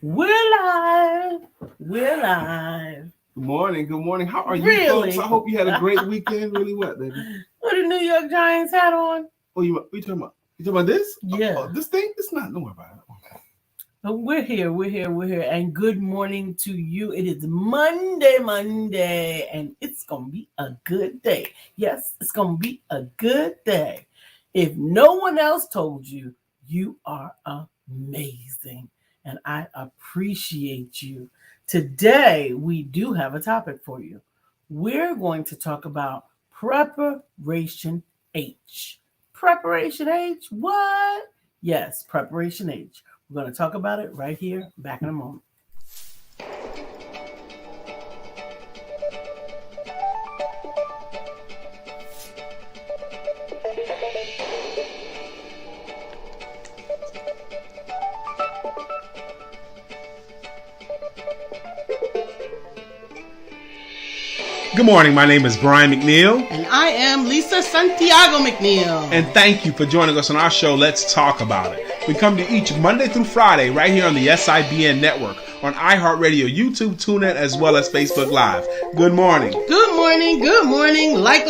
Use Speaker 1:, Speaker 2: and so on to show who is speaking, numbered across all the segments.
Speaker 1: We're live. We're live.
Speaker 2: Good morning. Good morning. How are you,
Speaker 1: Really?
Speaker 2: folks? I hope you had a great weekend. Really what, baby?
Speaker 1: What the New York Giants hat on?
Speaker 2: Oh, what you talking about? You talking about this?
Speaker 1: Yeah.
Speaker 2: This thing? It's not. Don't worry about it.
Speaker 1: But we're here. And good morning to you. It is Monday, and it's going to be a good day. Yes, it's going to be a good day. If no one else told you, you are amazing, and I appreciate you. Today, we do have a topic for you. We're going to talk about Preparation H. Preparation H? What? Yes, Preparation H. We're going to talk about it right here, back in a moment.
Speaker 2: Good morning. My name is Brian McNeill.
Speaker 1: And I am Lisa Santiago McNeill.
Speaker 2: And thank you for joining us on our show, Let's Talk About It. We come to you each Monday through Friday right here on the SIBN network, on iHeartRadio, YouTube, TuneIn, as well as Facebook Live. Good morning.
Speaker 1: Good morning. Good morning. Like.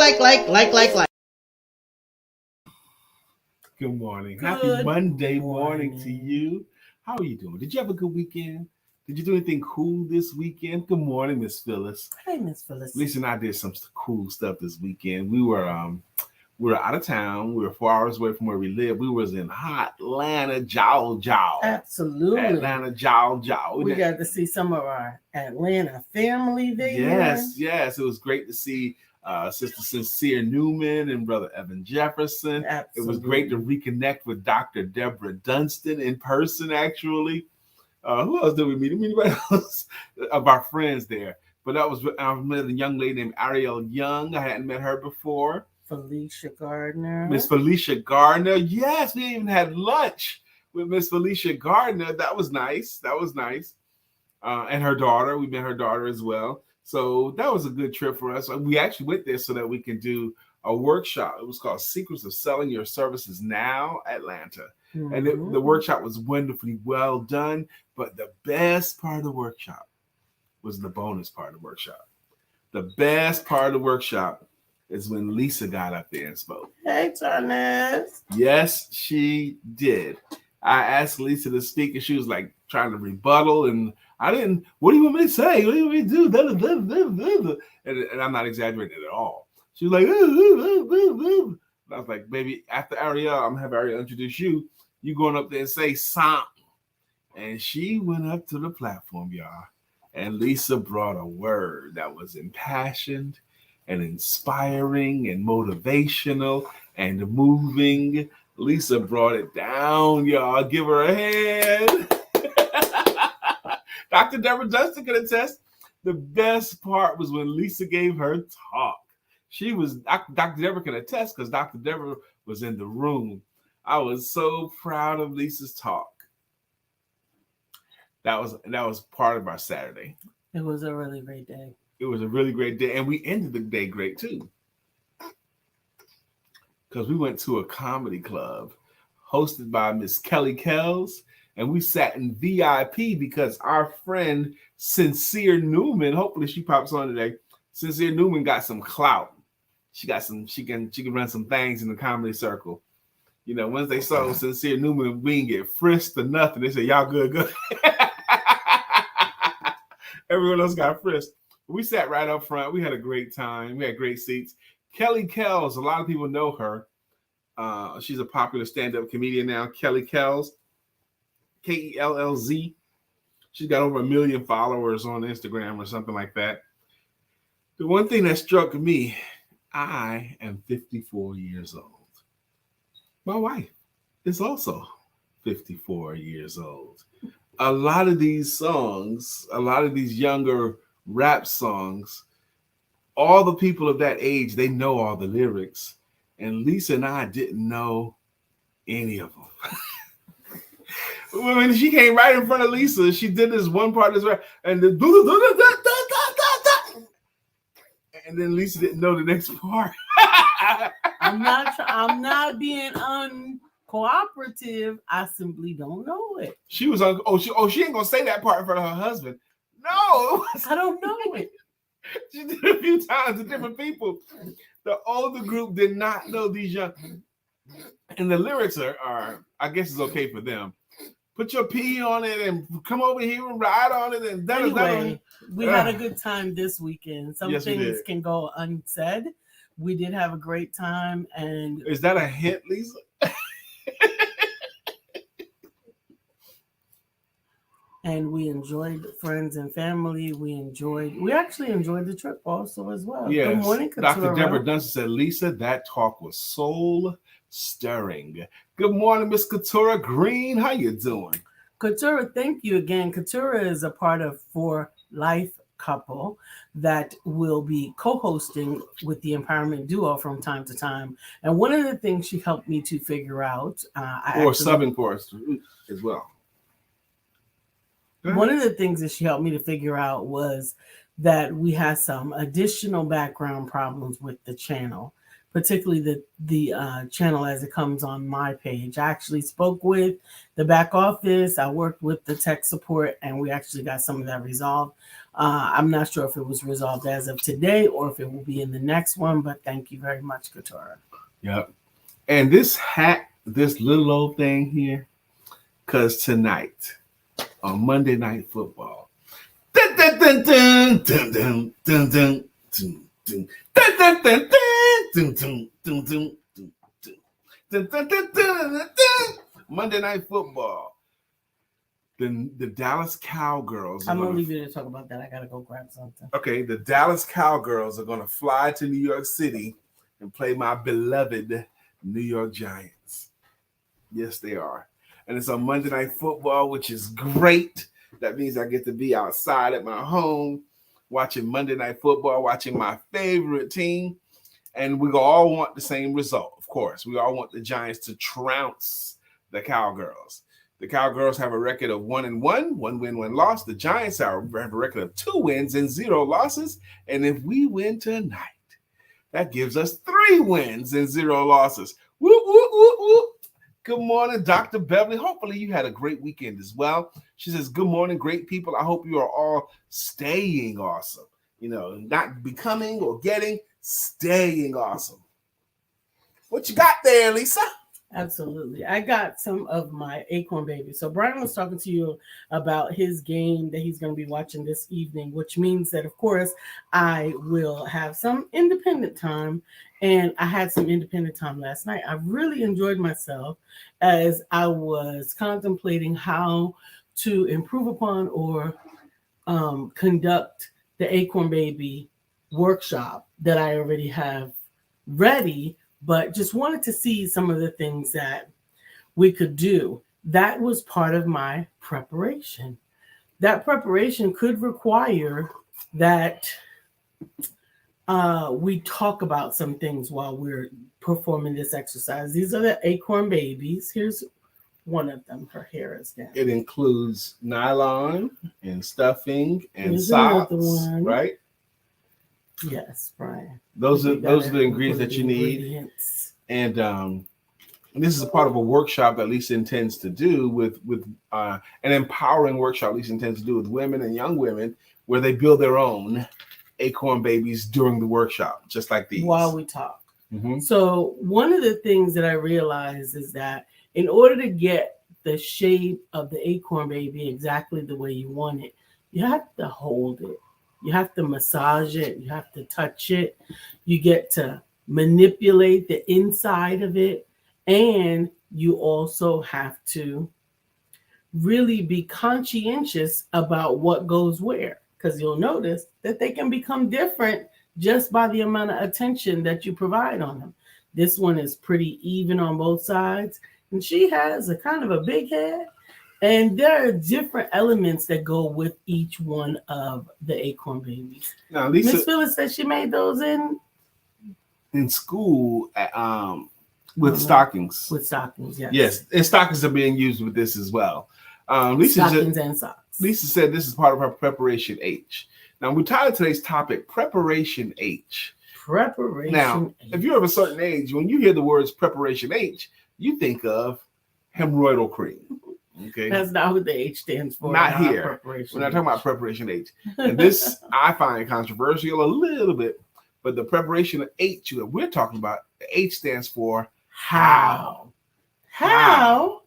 Speaker 2: Good morning.
Speaker 1: Good
Speaker 2: Happy Monday morning
Speaker 1: morning
Speaker 2: to you. How are you doing? Did you have a good weekend? Did you do anything cool this weekend? Good morning, Miss Phyllis.
Speaker 1: Hey, Miss Phyllis.
Speaker 2: Lisa and I did some cool stuff this weekend. We were out of town. We were 4 hours away from where we live. We was in hot Atlanta, Georgia.
Speaker 1: Absolutely.
Speaker 2: Atlanta, Georgia.
Speaker 1: We got to see some of our Atlanta family there.
Speaker 2: Yes. It was great to see Sister Sincere Newman and Brother Evan Jefferson.
Speaker 1: Absolutely.
Speaker 2: It was great to reconnect with Dr. Deborah Dunstan in person, actually. Who else did we meet? Anybody else of our friends there? But I met a young lady named Ariel Young. I hadn't met her before.
Speaker 1: Felicia Gardner.
Speaker 2: Miss Felicia Gardner. Yes, we even had lunch with Miss Felicia Gardner. That was nice. And her daughter. We met her daughter as well. So that was a good trip for us. We actually went there so that we could do a workshop. It was called Secrets of Selling Your Services Now, Atlanta. Mm-hmm. And the workshop was wonderfully well done. But the best part of the workshop was the bonus part of the workshop. The best part of the workshop is when Lisa got up there and spoke.
Speaker 1: Hey, Thomas.
Speaker 2: Yes, she did. I asked Lisa to speak, and she was like trying to rebuttal, and I didn't. What do you want me to say? What do you want me to do? And I'm not exaggerating at all. She was like, and I was like, baby, after Ariel, I'm gonna have Ariel introduce you. You going up there and say something. And she went up to the platform, y'all. And Lisa brought a word that was impassioned and inspiring and motivational and moving. Lisa brought it down, y'all. Give her a hand. Dr. Deborah Dunstan could attest. The best part was when Lisa gave her talk. Dr. Deborah can attest because Dr. Deborah was in the room. I was so proud of Lisa's talk. That was part of our Saturday.
Speaker 1: It was a really great day.
Speaker 2: It was a really great day. And we ended the day great, too. Because we went to a comedy club hosted by Miss Kelly Kells. And we sat in VIP because our friend Sincere Newman, hopefully she pops on today. Sincere Newman got some clout. She can run some things in the comedy circle. You know, once they saw Sincere Newman, we didn't get frisked or nothing. They said, y'all good. Everyone else got frisked. We sat right up front. We had a great time. We had great seats. Kelly Kells, a lot of people know her. She's a popular stand-up comedian now. Kelly Kells, Kellz. She's got over 1 million followers on Instagram or something like that. The one thing that struck me, I am 54 years old. My wife is also 54 years old. A lot of these songs, a lot of these younger rap songs, all the people of that age, they know all the lyrics. And Lisa and I didn't know any of them. When she came right in front of Lisa, she did this one part of this rap, and then Lisa didn't know the next part.
Speaker 1: I'm not being cooperative. I simply don't know it.
Speaker 2: She was on. She ain't gonna say that part in front of her husband. No,
Speaker 1: I don't know it.
Speaker 2: She did it a few times to different people. The older group did not know these young, and the lyrics are I guess it's okay for them. Put your P on it and come over here and ride on it. And
Speaker 1: anyway, we had a good time this weekend. Some
Speaker 2: yes,
Speaker 1: things can go unsaid. We did have a great time. And
Speaker 2: is that a hint, Lisa?
Speaker 1: And we enjoyed friends and family. We actually enjoyed the trip also as well.
Speaker 2: Yes.
Speaker 1: Good morning, Katura.
Speaker 2: Dr. Deborah Dunson said, Lisa, that talk was soul stirring. Good morning, Miss Katura Green. How you doing?
Speaker 1: Katura, thank you again. Katura is a part of For Life couple that will be co-hosting with the Empowerment Duo from time to time. And one of the things she helped me to figure out,
Speaker 2: subbing for us as well.
Speaker 1: One of the things that she helped me to figure out was that we had some additional background problems with the channel, particularly the channel as it comes on my page. I actually spoke with the back office. I worked with the tech support, and we actually got some of that resolved. I'm not sure if it was resolved as of today or if it will be in the next one, but thank you very much, Katura.
Speaker 2: Yep. And this little old thing here, because tonight, on Monday Night Football. Monday Night Football. The Dallas Cowgirls.
Speaker 1: I'm going to leave you to talk about that. I got to go grab something.
Speaker 2: Okay, the Dallas Cowgirls are going to fly to New York City and play my beloved New York Giants. Yes, they are. And it's on Monday Night Football, which is great. That means I get to be outside at my home watching Monday Night Football, watching my favorite team. And we all want the same result, of course. We all want the Giants to trounce the Cowgirls. The Cowgirls have a record of 1-1, 1 win, 1 loss. The Giants have a record of 2 wins and 0 losses. And if we win tonight, that gives us 3 wins and 0 losses. Whoop, whoop, whoop, whoop. Good morning, Dr. Beverly. Hopefully you had a great weekend as well. She says, good morning, great people. I hope you are all staying awesome. You know, not becoming or getting, staying awesome. What you got there, Lisa?
Speaker 1: Absolutely. I got some of my Acorn Babies. So Brian was talking to you about his game that he's going to be watching this evening, which means that, of course, I will have some independent time. And I had some independent time last night. I really enjoyed myself as I was contemplating how to improve upon or conduct the Acorn Baby workshop that I already have ready, but just wanted to see some of the things that we could do. That was part of my preparation. That preparation could require that we talk about some things while we're performing this exercise. These are the Acorn Babies. Here's one of them. Her hair is down.
Speaker 2: It includes nylon and stuffing and socks, right?
Speaker 1: Yes, Brian.
Speaker 2: Those are the ingredients that you need. And this is a part of a workshop that Lisa intends to do with an empowering workshop Lisa intends to do with women and young women, where they build their own Acorn Babies during the workshop, just like these.
Speaker 1: While we talk.
Speaker 2: Mm-hmm.
Speaker 1: So one of the things that I realized is that in order to get the shape of the Acorn Baby exactly the way you want it, you have to hold it. You have to massage it. You have to touch it. You get to manipulate the inside of it. And you also have to really be conscientious about what goes where, because you'll notice that they can become different just by the amount of attention that you provide on them. This one is pretty even on both sides, and she has a kind of a big head. And there are different elements that go with each one of the Acorn Babies.
Speaker 2: Now, Lisa,
Speaker 1: Miss Phyllis said she made those
Speaker 2: in school with stockings.
Speaker 1: With stockings, yes.
Speaker 2: Yes, and stockings are being used with this as well.
Speaker 1: Stockings and socks.
Speaker 2: Lisa said this is part of her Preparation H. Now, we titled today's topic, Preparation H.
Speaker 1: Preparation
Speaker 2: now,
Speaker 1: H.
Speaker 2: If you're of a certain age, when you hear the words Preparation H, you think of hemorrhoidal cream. Okay.
Speaker 1: That's not what the H stands for.
Speaker 2: Not here.
Speaker 1: Preparation
Speaker 2: We're not talking about preparation H. And this I find controversial a little bit, but the preparation H that we're talking about, the H stands for how.
Speaker 1: How?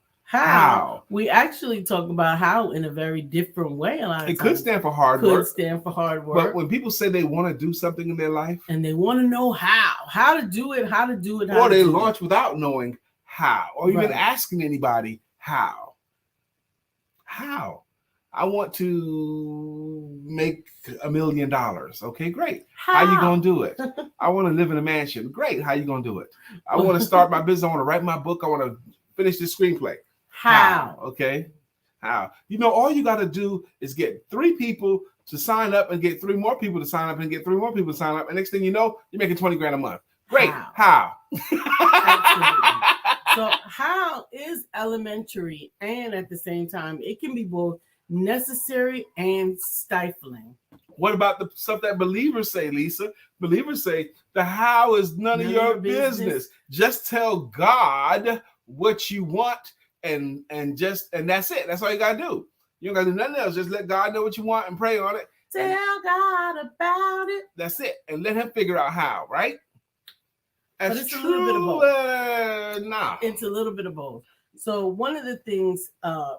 Speaker 1: We actually talk about how in a very different way. A lot of
Speaker 2: it
Speaker 1: times.
Speaker 2: Could stand for hard work.
Speaker 1: Could stand for hard work.
Speaker 2: But when people say they want to do something in their life,
Speaker 1: and they want to know how to do it,
Speaker 2: or they launch without knowing how, or even asking anybody how. I want to make $1 million. Okay, great. How you gonna do it? I want to live in a mansion. Great. How you gonna do it? I want to start my business. I want to write my book. I want to finish this screenplay. How? Okay. How? All you got to do is get 3 people to sign up and get 3 more people to sign up and get 3 more people to sign up. And next thing you know, you're making $20,000 a month. Great. How?
Speaker 1: Absolutely. So how is elementary, and at the same time, it can be both necessary and stifling.
Speaker 2: What about the stuff that believers say, Lisa? Believers say the how is none of your business. Just tell God what you want and that's it. That's all you gotta do. You don't gotta do nothing else. Just let God know what you want and pray on it.
Speaker 1: Tell God about it.
Speaker 2: That's it. And let him figure out how, right?
Speaker 1: But it's a little bit of both. It's a little bit of both. So one of the things one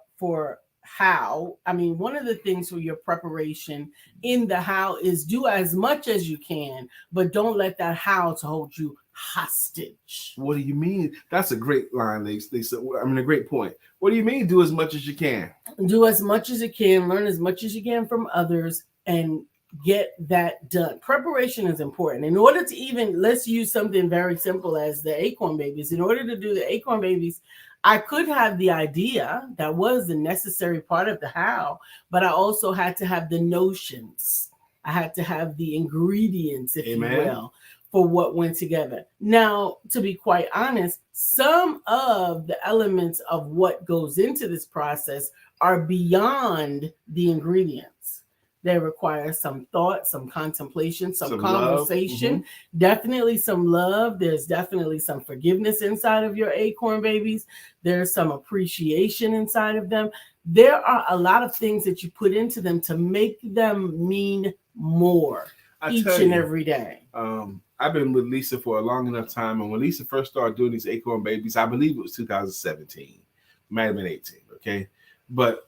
Speaker 1: of the things for your preparation in the how is do as much as you can, but don't let that how to hold you hostage.
Speaker 2: What do you mean? That's a great line, Lisa. A great point. What do you mean do as much as you can?
Speaker 1: Do as much as you can, learn as much as you can from others, and get that done. Preparation is important. In order to let's use something very simple as the Acorn Babies. In order to do the Acorn Babies, I could have the idea that was the necessary part of the how, but I also had to have the notions. I had to have the ingredients, if you will, for what went together. Now, to be quite honest, some of the elements of what goes into this process are beyond the ingredients. They require some thought, some contemplation, some conversation, definitely some love. There's definitely some forgiveness inside of your Acorn Babies. There's some appreciation inside of them. There are a lot of things that you put into them to make them mean more each and every day.
Speaker 2: I've been with Lisa for a long enough time. And when Lisa first started doing these Acorn Babies, I believe it was 2017, might have been 18. Okay. But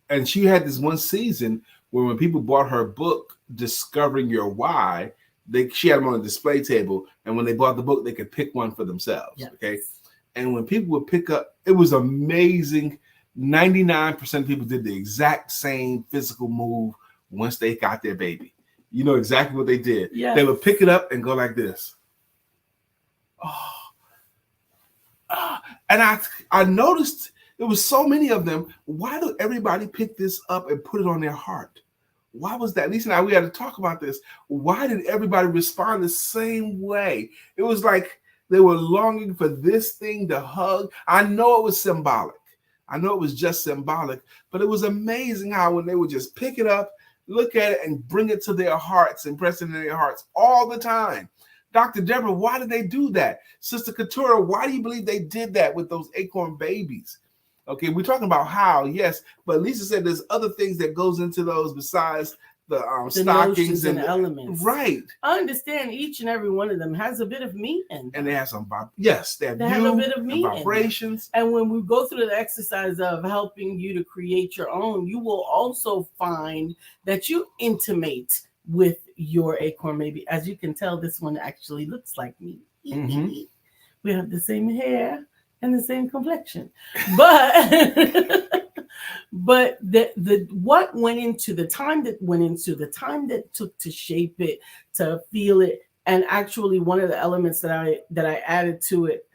Speaker 2: and she had this one season where when people bought her book, Discovering Your Why, she had them on a display table. And when they bought the book, they could pick one for themselves. Yes. Okay. And when people would pick up, it was amazing. 99% of people did the exact same physical move once they got their baby. You know exactly what they did. Yes. They would pick it up and go like this. And I noticed there was so many of them. Why do everybody pick this up and put it on their heart? Why was that? Lisa and I, we had to talk about this. Why did everybody respond the same way? It was like they were longing for this thing to hug. I know it was symbolic. I know it was just symbolic, but it was amazing how when they would just pick it up, look at it, and bring it to their hearts and press it in their hearts all the time. Dr. Deborah, why did they do that? Sister Katura, why do you believe they did that with those Acorn Babies? Okay, we're talking about how, yes, but Lisa said there's other things that goes into those besides the stockings and
Speaker 1: elements.
Speaker 2: Right.
Speaker 1: I understand each and every one of them has a bit of me in them.
Speaker 2: And they have some, they have a bit of me vibrations.
Speaker 1: And when we go through the exercise of helping you to create your own, you will also find that you intimate with your Acorn Baby. As you can tell, this one actually looks like me. Mm-hmm. We have the same hair and the same complexion, but the what went into the time that took to shape it, to feel it, and actually one of the elements that I added to it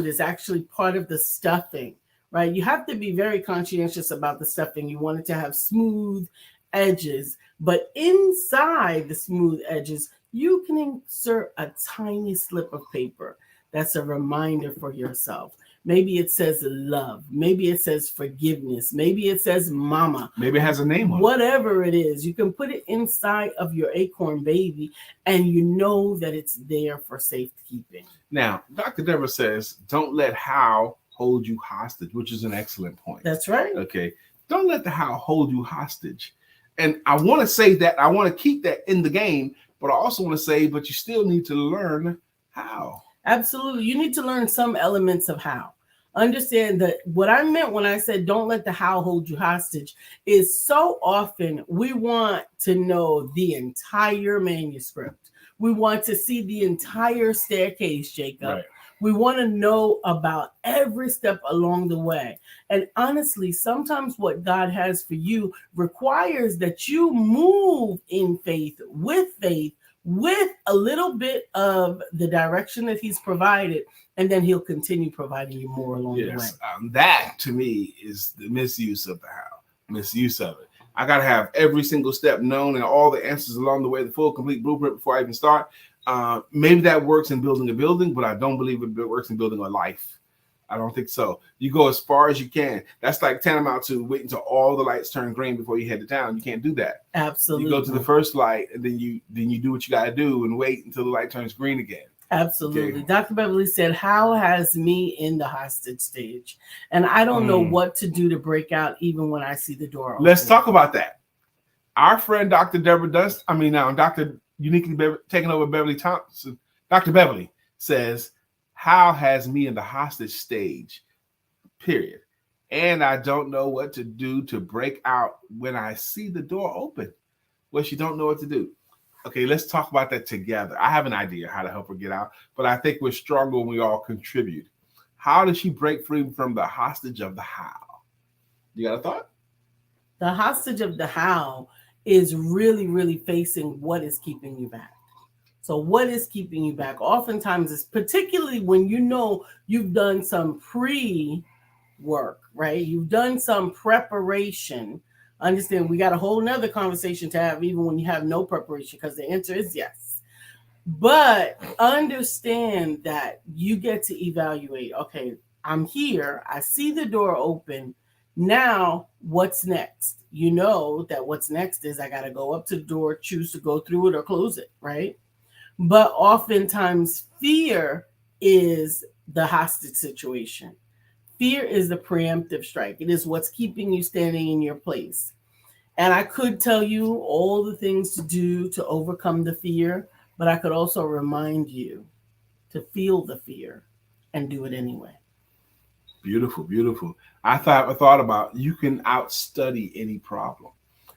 Speaker 1: is actually part of the stuffing. Right, you have to be very conscientious about the stuffing. You want it to have smooth edges, but inside the smooth edges, you can insert a tiny slip of paper. That's a reminder for yourself. Maybe it says love. Maybe it says forgiveness. Maybe it says mama.
Speaker 2: Maybe it has a name on it.
Speaker 1: Whatever it is, you can put it inside of your Acorn Baby, and you know that it's there for safekeeping.
Speaker 2: Now, Dr. Deborah says, don't let how hold you hostage, which is an excellent point.
Speaker 1: That's right.
Speaker 2: Okay. Don't let the how hold you hostage. And I want to say that, I want to keep that in the game, but I also want to say, but you still need to learn how.
Speaker 1: Absolutely. You need to learn some elements of how. Understand that what I meant when I said don't let the how hold you hostage is so often we want to know the entire manuscript. We want to see the entire staircase, Jacob.
Speaker 2: Right.
Speaker 1: We want to know about every step along the way. And honestly, sometimes what God has for you requires that you move in faith, with a little bit of the direction that he's provided, and then he'll continue providing you more along the way.
Speaker 2: That to me is the misuse of the how, misuse of it. I got to have every single step known and all the answers along the way, the full complete blueprint before I even start. Maybe that works in building a building, but I don't believe it works in building a life. I don't think so. You go as far as you can. That's like tantamount to wait until all the lights turn green before you head to town. You can't do that.
Speaker 1: Absolutely.
Speaker 2: You go to the first light, and then you do what you got to do and wait until the light turns green again.
Speaker 1: Absolutely. Okay. Dr. Beverly said, how has me in the hostage stage? And I don't know what to do to break out even when I see the door open.
Speaker 2: Let's talk about that. Our friend Dr. Deborah Dr. Uniquely taking over Beverly Thompson, Dr. Beverly says, how has me in the hostage stage, period. And I don't know what to do to break out when I see the door open. Well, she don't know what to do. Okay, let's talk about that together. I have an idea how to help her get out, but I think we're stronger when we all contribute. How does she break free from the hostage of the how? You got a thought?
Speaker 1: The hostage of the how is really, really facing what is keeping you back. So what is keeping you back? Oftentimes it's particularly when you know you've done some pre-work, right? You've done some preparation. Understand, we got a whole nother conversation to have even when you have no preparation, because the answer is yes. But understand that you get to evaluate, okay, I'm here, I see the door open. Now, what's next? You know that what's next is I got to go up to the door, choose to go through it or close it, right? But oftentimes fear is the hostage situation. Fear is the preemptive strike. It is what's keeping you standing in your place. And I could tell you all the things to do to overcome the fear, but I could also remind you to feel the fear and do it anyway.
Speaker 2: Beautiful, beautiful. I thought about you can outstudy any problem.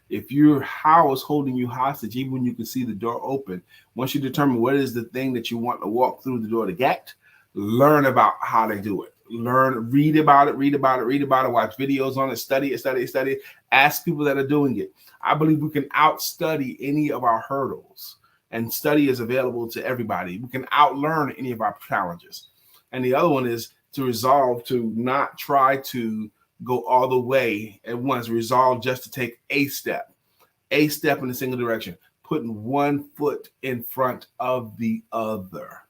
Speaker 2: If your how is holding you hostage, even when you can see the door open, once you determine what is the thing that you want to walk through the door to get, learn about how to do it. Read about it, watch videos on it, study it, ask people that are doing it. I believe we can outstudy any of our hurdles, and study is available to everybody. We can outlearn any of our challenges. And the other one is to resolve to not try to go all the way at once. Resolve just to take a step in a single direction, putting one foot in front of the other.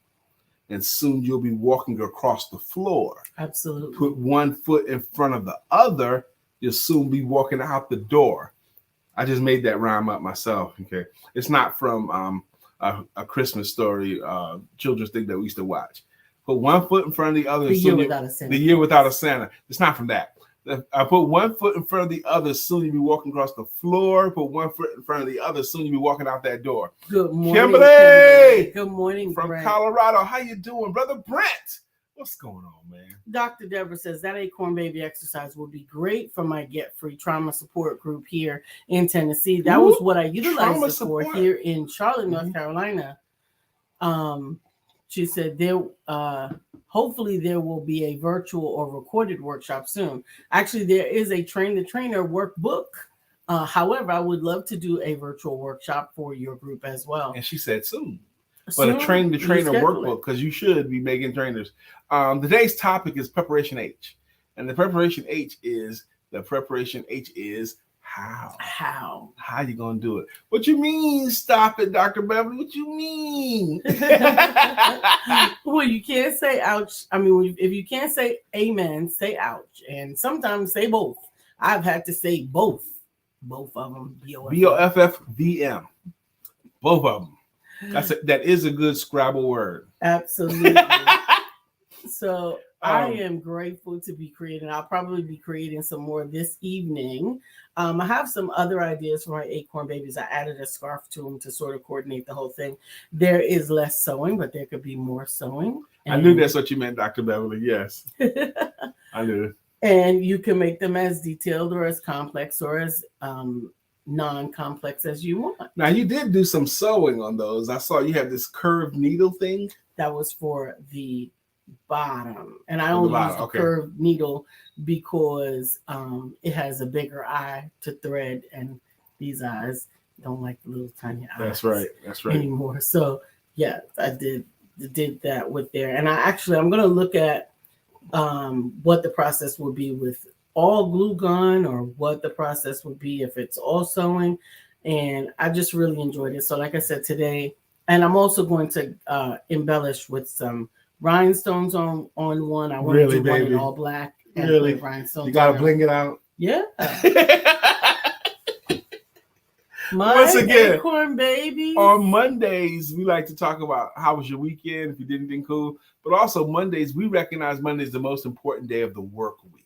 Speaker 2: And soon you'll be walking across the floor.
Speaker 1: Absolutely.
Speaker 2: Put one foot in front of the other, you'll soon be walking out the door. I just made that rhyme up myself. Okay, it's not from a Christmas story, children's thing that we used to watch. Put one foot in front of the other.
Speaker 1: The Year Without a Santa.
Speaker 2: It's not from that. I put one foot in front of the other, soon you'll be walking across the floor. Put one foot in front of the other, soon you'll be walking out that door.
Speaker 1: Good morning,
Speaker 2: Kimberly.
Speaker 1: Good morning,
Speaker 2: from
Speaker 1: Brent.
Speaker 2: Colorado. How you doing, Brother Brent? What's going on, man?
Speaker 1: Dr. Deborah says that Acorn Baby exercise would be great for my Get Free Trauma Support group here in Tennessee. That was what I utilized it for here in Charlotte, North Carolina. She said hopefully there will be a virtual or recorded workshop soon. Actually, there is a Train the Trainer workbook. However, I would love to do a virtual workshop for your group as well.
Speaker 2: And she said soon. But a Train the Trainer workbook, because you should be making trainers. Today's topic is Preparation H. And the Preparation H is How you gonna do it? What you mean? Stop it, Dr. Beverly. What you mean?
Speaker 1: Well, you can't say ouch. I mean, if you can't say amen, say ouch, and sometimes say both. I've had to say both of them.
Speaker 2: BOFFVM. Both of them. That is a good Scrabble word.
Speaker 1: Absolutely. So I am grateful to be creating. I'll probably be creating some more this evening. I have some other ideas for my Acorn Babies. I added a scarf to them to sort of coordinate the whole thing. There is less sewing, but there could be more sewing.
Speaker 2: I knew that's what you meant, Dr. Beverly. Yes. I knew.
Speaker 1: And you can make them as detailed or as complex or as non-complex as you want.
Speaker 2: Now, you did do some sewing on those. I saw you had this curved needle thing.
Speaker 1: That was for the bottom, and I only use the curved needle because it has a bigger eye to thread, and these eyes don't like the little tiny eyes.
Speaker 2: That's right
Speaker 1: anymore. So yeah, I did that with there, and I'm going to look at what the process will be with all glue gun, or what the process would be if it's all sewing. And I just really enjoyed it. So like I said today, and I'm also going to embellish with some rhinestones on one. I want to do one in all black and put rhinestones.
Speaker 2: You gotta bling it out.
Speaker 1: Yeah. Once again, Acorn Babies.
Speaker 2: On Mondays, we like to talk about how was your weekend, if you did anything cool. But also Mondays, we recognize Monday is the most important day of the work week.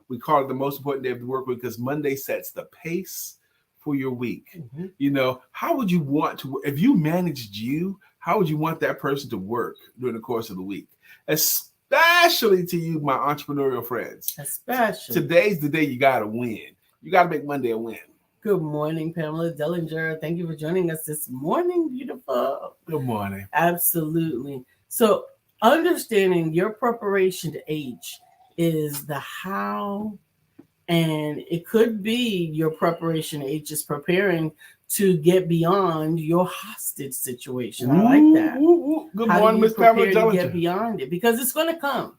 Speaker 2: We call it the most important day of the work week because Monday sets the pace for your week. Mm-hmm. You know, how would you want to, if you managed you, how would you want that person to work during the course of the week? Especially to you, my entrepreneurial friends.
Speaker 1: Especially.
Speaker 2: Today's the day you got to win. You got to make Monday a win.
Speaker 1: Good morning, Pamela Dellinger. Thank you for joining us this morning, beautiful.
Speaker 2: Good morning.
Speaker 1: Absolutely. So understanding your preparation to age is the how, and it could be your preparation to age is preparing to get beyond your hostage situation. I like that.
Speaker 2: Good morning, Miss Pamela Dellinger.
Speaker 1: Get beyond it, because it's going to come.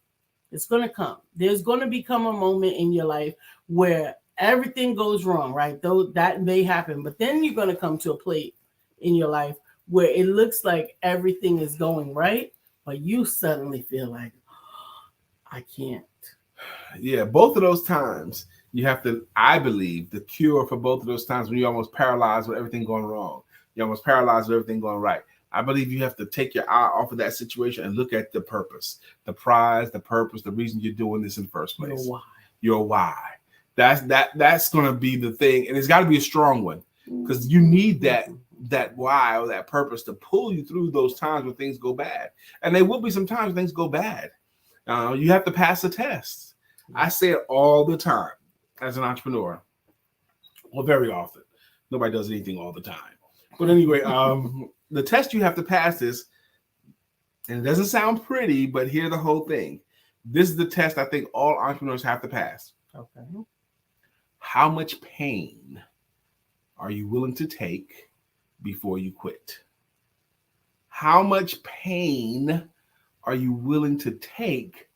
Speaker 1: It's going to come. There's going to become a moment in your life where everything goes wrong, right? Though that may happen, but then you're going to come to a place in your life where it looks like everything is going right, but you suddenly feel like, oh, I can't.
Speaker 2: Yeah, both of those times you have to, I believe, the cure for both of those times when you're almost paralyzed with everything going wrong, you're almost paralyzed with everything going right. I believe you have to take your eye off of that situation and look at the purpose, the prize, the purpose, the reason you're doing this in the first place. Your why. That's going to be the thing, and it's got to be a strong one, because you need that why or that purpose to pull you through those times when things go bad. And there will be some times things go bad. You have to pass a test. I say it all the time as an entrepreneur. Well, very often. Nobody does anything all the time. But anyway, the test you have to pass is, and it doesn't sound pretty, but hear the whole thing. This is the test I think all entrepreneurs have to pass.
Speaker 1: Okay.
Speaker 2: How much pain are you willing to take before you quit? How much pain are you willing to take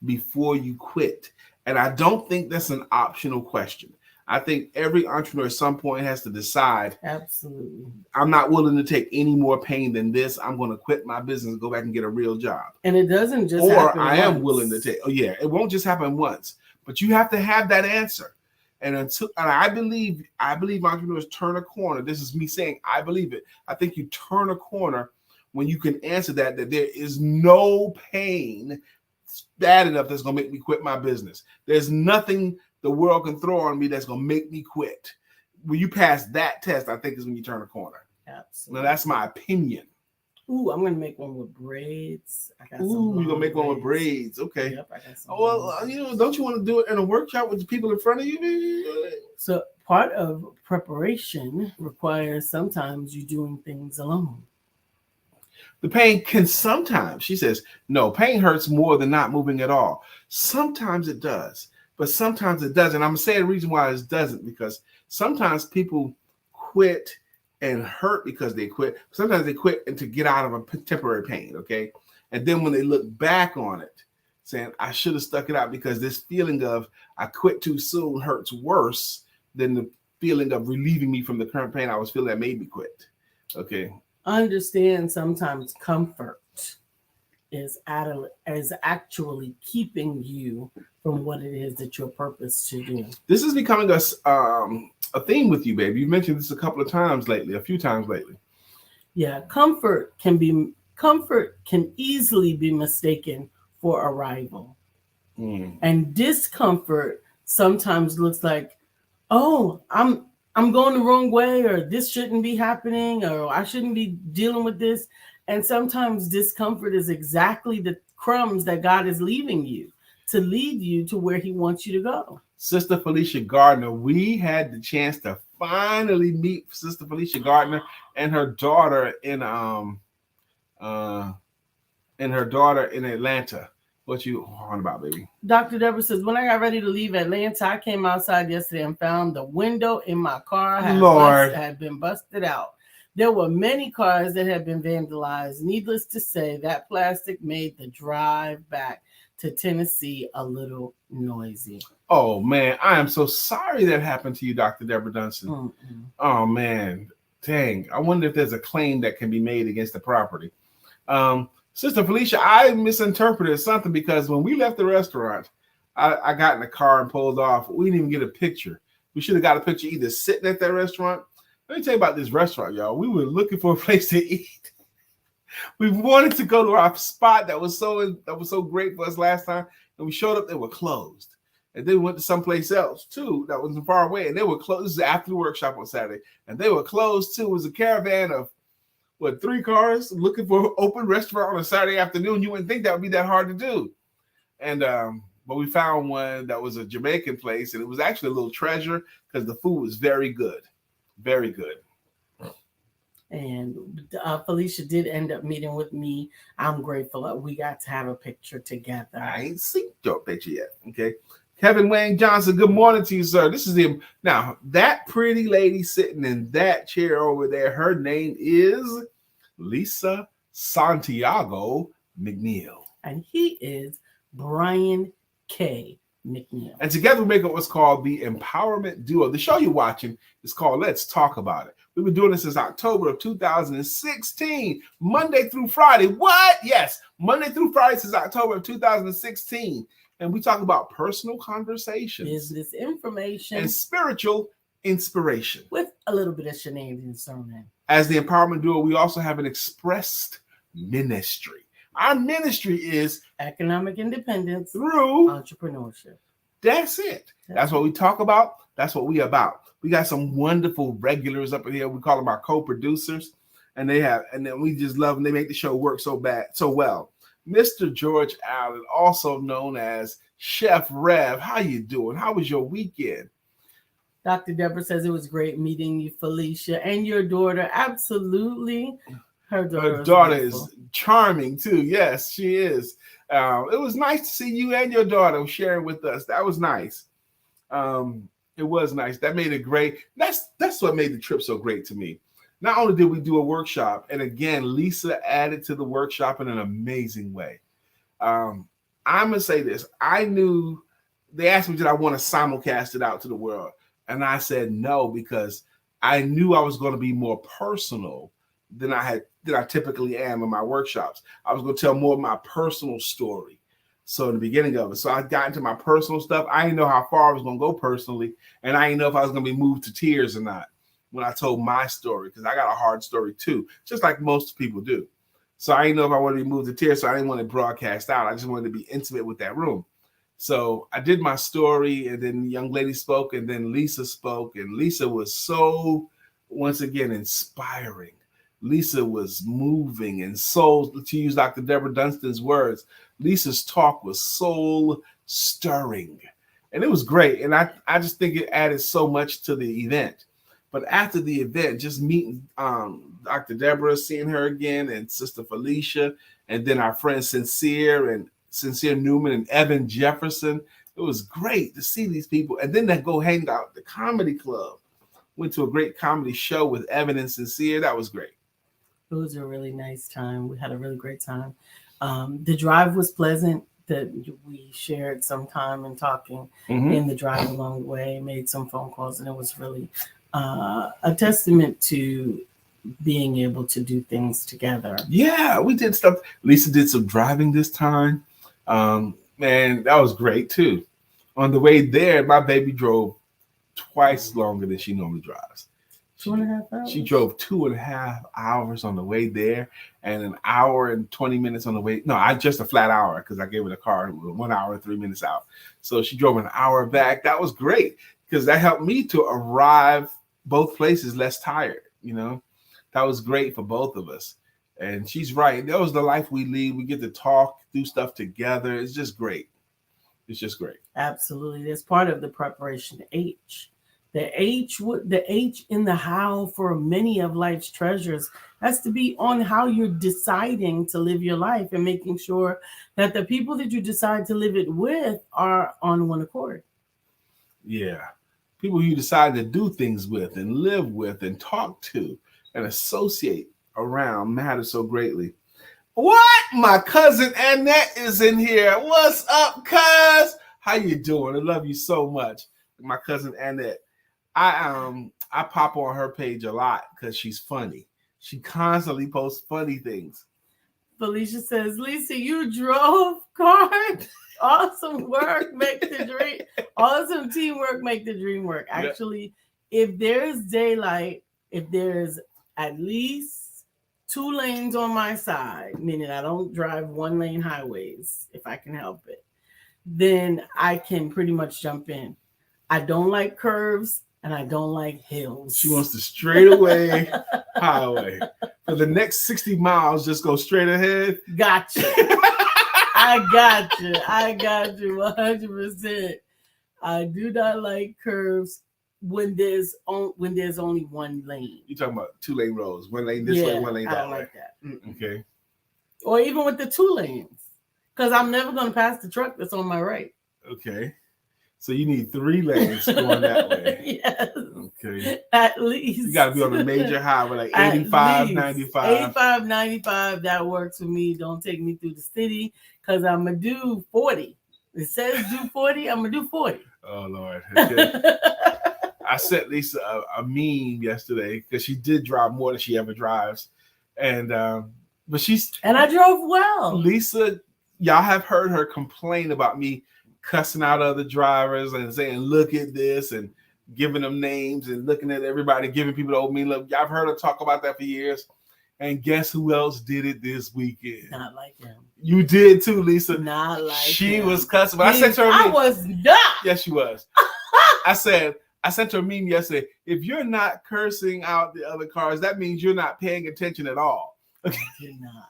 Speaker 2: before you quit? And I don't think that's an optional question. I think every entrepreneur at some point has to decide,
Speaker 1: absolutely,
Speaker 2: I'm not willing to take any more pain than this. I'm going to quit my business and go back and get a real job.
Speaker 1: And it doesn't just
Speaker 2: happen once. Am willing to take, it won't just happen once, but you have to have that answer. And I believe entrepreneurs turn a corner. This is me saying, I believe it. I think you turn a corner when you can answer that there is no pain bad enough that's going to make me quit my business. There's nothing the world can throw on me that's going to make me quit. When you pass that test, I think is when you turn a corner.
Speaker 1: Absolutely.
Speaker 2: Now, that's my opinion.
Speaker 1: Ooh, I'm going to make one with braids.
Speaker 2: You're going to make one with braids. Okay.
Speaker 1: Yep, I got some.
Speaker 2: Don't you want to do it in a workshop with the people in front of you?
Speaker 1: So part of preparation requires sometimes you doing things alone.
Speaker 2: The pain can sometimes, she says, no, pain hurts more than not moving at all. Sometimes it does, but sometimes it doesn't. I'm going to say the reason why it doesn't, because sometimes people quit and hurt because they quit. Sometimes they quit and to get out of a temporary pain, okay? And then when they look back on it, saying, I should have stuck it out, because this feeling of I quit too soon hurts worse than the feeling of relieving me from the current pain I was feeling that made me quit. Okay.
Speaker 1: Understand sometimes comfort is actually keeping you from what it is that you're purposed to do.
Speaker 2: This is becoming a theme with you, baby. You mentioned this a few times lately.
Speaker 1: Yeah, comfort can easily be mistaken for arrival. And discomfort sometimes looks like, oh, I'm going the wrong way, or this shouldn't be happening, or I shouldn't be dealing with this. And sometimes discomfort is exactly the crumbs that God is leaving you to lead you to where he wants you to go.
Speaker 2: Sister Felicia Gardner, we had the chance to finally meet Sister Felicia Gardner and her daughter in Atlanta. What you on about, baby?
Speaker 1: Dr. Deborah says, when I got ready to leave Atlanta, I came outside yesterday and found the window in my car had been busted out. There were many cars that had been vandalized. Needless to say, that plastic made the drive back to Tennessee a little noisy.
Speaker 2: Oh, man, I am so sorry that happened to you, Dr. Deborah Dunston. Mm-hmm. Oh, man, dang. I wonder if there's a claim that can be made against the property. Sister Felicia, I misinterpreted something because when we left the restaurant, I got in the car and pulled off. We didn't even get a picture. We should have got a picture either sitting at that restaurant. Let me tell you about this restaurant, y'all. We were looking for a place to eat. We wanted to go to our spot that was so great for us last time, and we showed up. They were closed, and then we went to someplace else too that wasn't far away, and they were closed. This is after the workshop on Saturday, and they were closed too. It was a caravan of 3 cars looking for an open restaurant on a Saturday afternoon. You wouldn't think that would be that hard to do. And but we found one that was a Jamaican place, and it was actually a little treasure because the food was very good. Very good.
Speaker 1: And Felicia did end up meeting with me. I'm grateful that we got to have a picture together.
Speaker 2: I ain't seen your picture yet. Okay. Kevin Wayne Johnson, good morning to you, sir. This is him. Now, that pretty lady sitting in that chair over there, her name is Lisa Santiago McNeill.
Speaker 1: And he is Brian K. McNeill.
Speaker 2: And together we make up what's called the Empowerment Duo. The show you're watching is called Let's Talk About It. We've been doing this since October of 2016, Monday through Friday. What? Yes, Monday through Friday since October of 2016. And we talk about personal conversations,
Speaker 1: business information,
Speaker 2: and spiritual inspiration.
Speaker 1: With a little bit of shenanigans thrown in.
Speaker 2: As the Empowerment Duo, we also have an expressed ministry. Our ministry is
Speaker 1: economic independence
Speaker 2: through
Speaker 1: entrepreneurship.
Speaker 2: That's it. That's what we talk about. That's what we about. We got some wonderful regulars up in here. We call them our co-producers, and then we just love them. They make the show work so well. Mr. George Allen, also known as Chef Rev. How you doing? How was your weekend?
Speaker 1: Dr. Deborah says it was great meeting you, Felicia, and your daughter. Absolutely. Her daughter is
Speaker 2: charming too. Yes, she is. It was nice to see you and your daughter sharing with us. That was nice. It was nice. That made it great. That's what made the trip so great to me. Not only did we do a workshop, and again, Lisa added to the workshop in an amazing way. I'm gonna say this. I knew they asked me, did I want to simulcast it out to the world? And I said no, because I knew I was going to be more personal than I typically am in my workshops. I was going to tell more of my personal story. So in the beginning of it, so I got into my personal stuff. I didn't know how far I was going to go personally, and I didn't know if I was going to be moved to tears or not when I told my story, because I got a hard story too, just like most people do. So I didn't know if I wanted to be moved to tears, so I didn't want to broadcast out. I just wanted to be intimate with that room. So I did my story, and then the young lady spoke, and then Lisa spoke, and Lisa was so, once again, inspiring. Lisa was moving and soul, to use Dr. Deborah Dunstan's words, Lisa's talk was soul stirring. And it was great. And I just think it added so much to the event. But after the event, just meeting Dr. Deborah, seeing her again, and Sister Felicia, and then our friends Sincere Newman and Evan Jefferson, it was great to see these people. And then they go hang out at the comedy club. Went to a great comedy show with Evan and Sincere. That was great.
Speaker 1: It was a really nice time. We had a really great time. The drive was pleasant. that we shared some time and talking
Speaker 2: Mhm.
Speaker 1: in the drive along the way, made some phone calls, and it was really a testament to being able to do things together.
Speaker 2: Yeah, we did stuff. Lisa did some driving this time. Man, that was great too. On the way there, my baby drove twice longer than she normally drives.
Speaker 1: 2.5 hours.
Speaker 2: She drove 2.5 hours on the way there, and an hour and 20 minutes on the way. No, I just a flat hour because I gave her the car 1 hour and 3 minutes out. So she drove an hour back. That was great because that helped me to arrive both places less tired. That was great for both of us. And she's right. That was the life we lead. We get to talk, do stuff together. It's just great. It's just great.
Speaker 1: Absolutely. That's part of the preparation H. The H in the how for many of life's treasures has to be on how you're deciding to live your life and making sure that the people that you decide to live it with are on one accord.
Speaker 2: Yeah. People you decide to do things with and live with and talk to and associate around matters so greatly. What? My cousin Annette is in here. What's up, cuz? How you doing? I love you so much. My cousin Annette. I pop on her page a lot because she's funny. She constantly posts funny things.
Speaker 1: Felicia says, Lisa, you drove cars. Awesome work, make the dream. Awesome teamwork, make the dream work. Actually, if there's daylight, if there's at least 2 lanes on my side, meaning I don't drive 1-lane highways if I can help it, then I can pretty much jump in. I don't like curves and I don't like hills.
Speaker 2: She wants the straightaway highway. For the next 60 miles, just go straight ahead.
Speaker 1: Gotcha. I got you 100%. I do not like curves when there's only 1 lane.
Speaker 2: You're talking about 2-lane roads, 1 lane this way, 1 lane that way.
Speaker 1: I don't like that.
Speaker 2: Okay.
Speaker 1: Or even with the 2 lanes, because I'm never going to pass the truck that's on my right.
Speaker 2: Okay. So you need 3 lanes going that way.
Speaker 1: Yes.
Speaker 2: Okay.
Speaker 1: At least.
Speaker 2: You got to be on a major highway like 85, 95.
Speaker 1: 85, 95, that works for me. Don't take me through the city because I'm going to do 40. It says do 40, I'm going to do 40.
Speaker 2: Oh, Lord. Okay. I sent Lisa a meme yesterday because she did drive more than she ever drives. And I
Speaker 1: drove well.
Speaker 2: Lisa, y'all have heard her complain about me cussing out other drivers and saying, look at this, and giving them names and looking at everybody, giving people the old mean look. Y'all have heard her talk about that for years. And guess who else did it this weekend?
Speaker 1: Not like him.
Speaker 2: You did too, Lisa.
Speaker 1: Not like
Speaker 2: she
Speaker 1: him.
Speaker 2: was cussing. But I sent her a meme.
Speaker 1: I was not.
Speaker 2: Yes, she was. I sent her a meme yesterday. If you're not cursing out the other cars, that means you're not paying attention at all. Okay.
Speaker 1: You're not.